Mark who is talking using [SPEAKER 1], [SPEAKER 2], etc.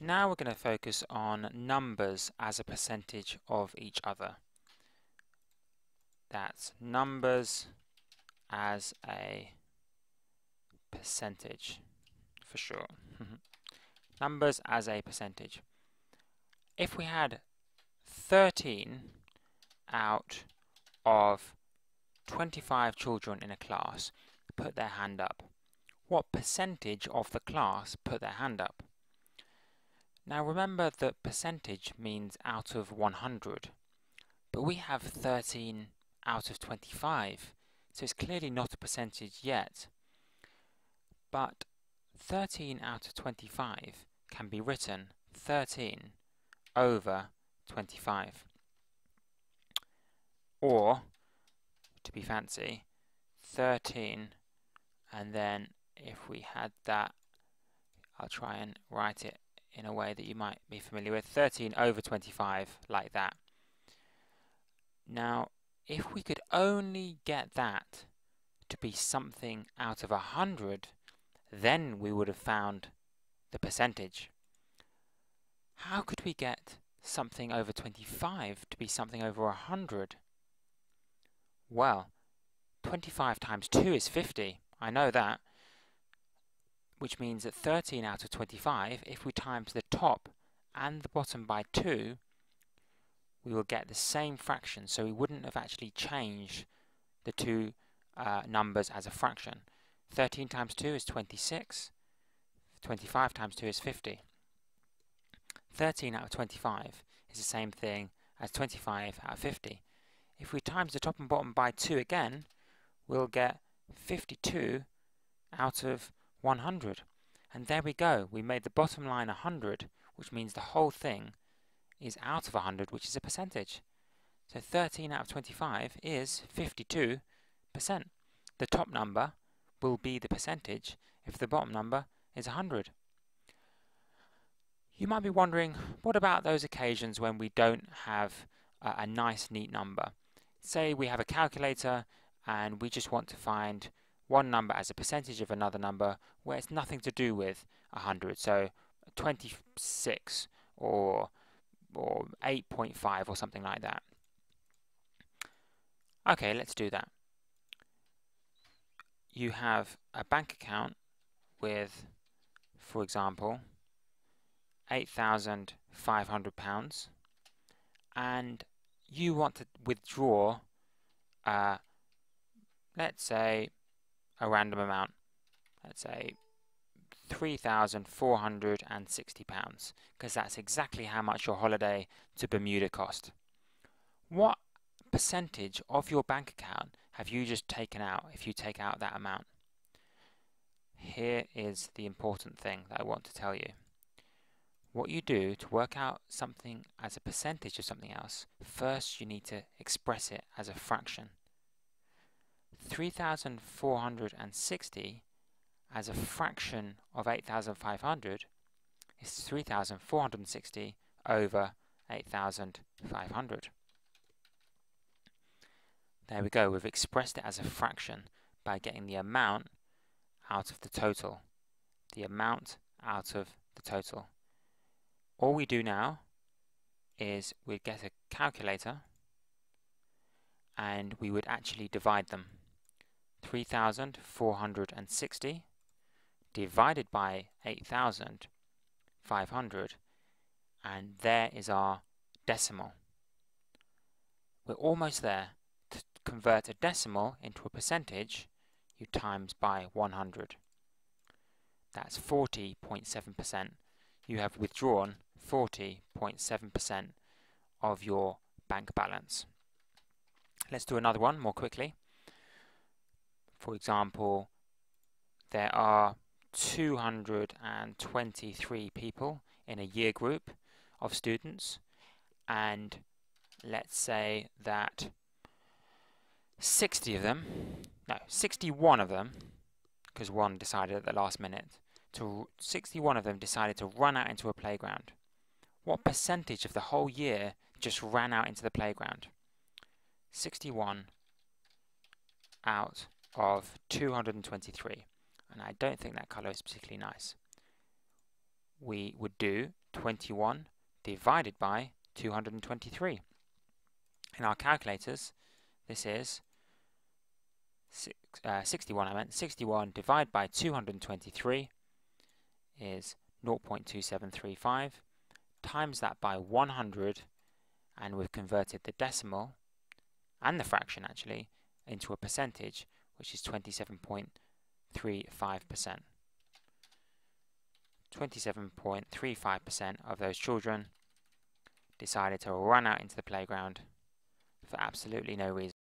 [SPEAKER 1] Now we're going to focus on numbers as a percentage of each other. That's numbers as a percentage, for sure. Numbers as a percentage. If we had 13 out of 25 children in a class put their hand up, what percentage of the class put their hand up? Now remember that percentage means out of 100, but we have 13 out of 25, so it's clearly not a percentage yet. But 13 out of 25 can be written 13 over 25. Or, to be fancy, 13, and then if we had that, I'll try and write it in a way that you might be familiar with, 13 over 25, like that. Now, if we could only get that to be something out of 100, then we would have found the percentage. How could we get something over 25 to be something over 100? Well, 25 times 2 is 50. I know that. Which means that 13 out of 25, if we times the top and the bottom by 2, we will get the same fraction. So we wouldn't have actually changed the two numbers as a fraction. 13 times 2 is 26. 25 times 2 is 50. 13 out of 25 is the same thing as 25 out of 50. If we times the top and bottom by 2 again, we'll get 52 out of 100. And there we go. We made the bottom line 100, which means the whole thing is out of 100, which is a percentage. So 13 out of 25 is 52%. The top number will be the percentage if the bottom number is 100. You might be wondering, what about those occasions when we don't have a nice, neat number? Say we have a calculator and we just want to find one number as a percentage of another number where it's nothing to do with 100. So 26 or 8.5 or something like that. Okay, let's do that. You have a bank account with, for example, £8,500, and you want to withdraw, let's say, a random amount. Let's say £3,460, because that's exactly how much your holiday to Bermuda cost. What percentage of your bank account have you just taken out if you take out that amount? Here is the important thing that I want to tell you. What you do to work out something as a percentage of something else, first you need to express it as a fraction. 3,460 as a fraction of 8,500 is 3,460 over 8,500. There we go, we've expressed it as a fraction by getting the amount out of the total. The amount out of the total. All we do now is we get a calculator and we would actually divide them. 3,460 divided by 8,500, and there is our decimal. We're almost there. To convert a decimal into a percentage, you times by 100. That's 40.7%. You have withdrawn 40.7% of your bank balance. Let's do another one more quickly. For example, there are 223 people in a year group of students, and let's say that 61 of them, because one decided at the last minute, 61 of them decided to run out into a playground. What percentage of the whole year just ran out into the playground? 61 out of 223, and I don't think that colour is particularly nice. We would do 21 divided by 223. In our calculators, this is 61. 61 divided by 223 is 0.2735. Times that by 100, and we've converted the decimal and the fraction actually into a percentage, which is 27.35%. 27.35% of those children decided to run out into the playground for absolutely no reason.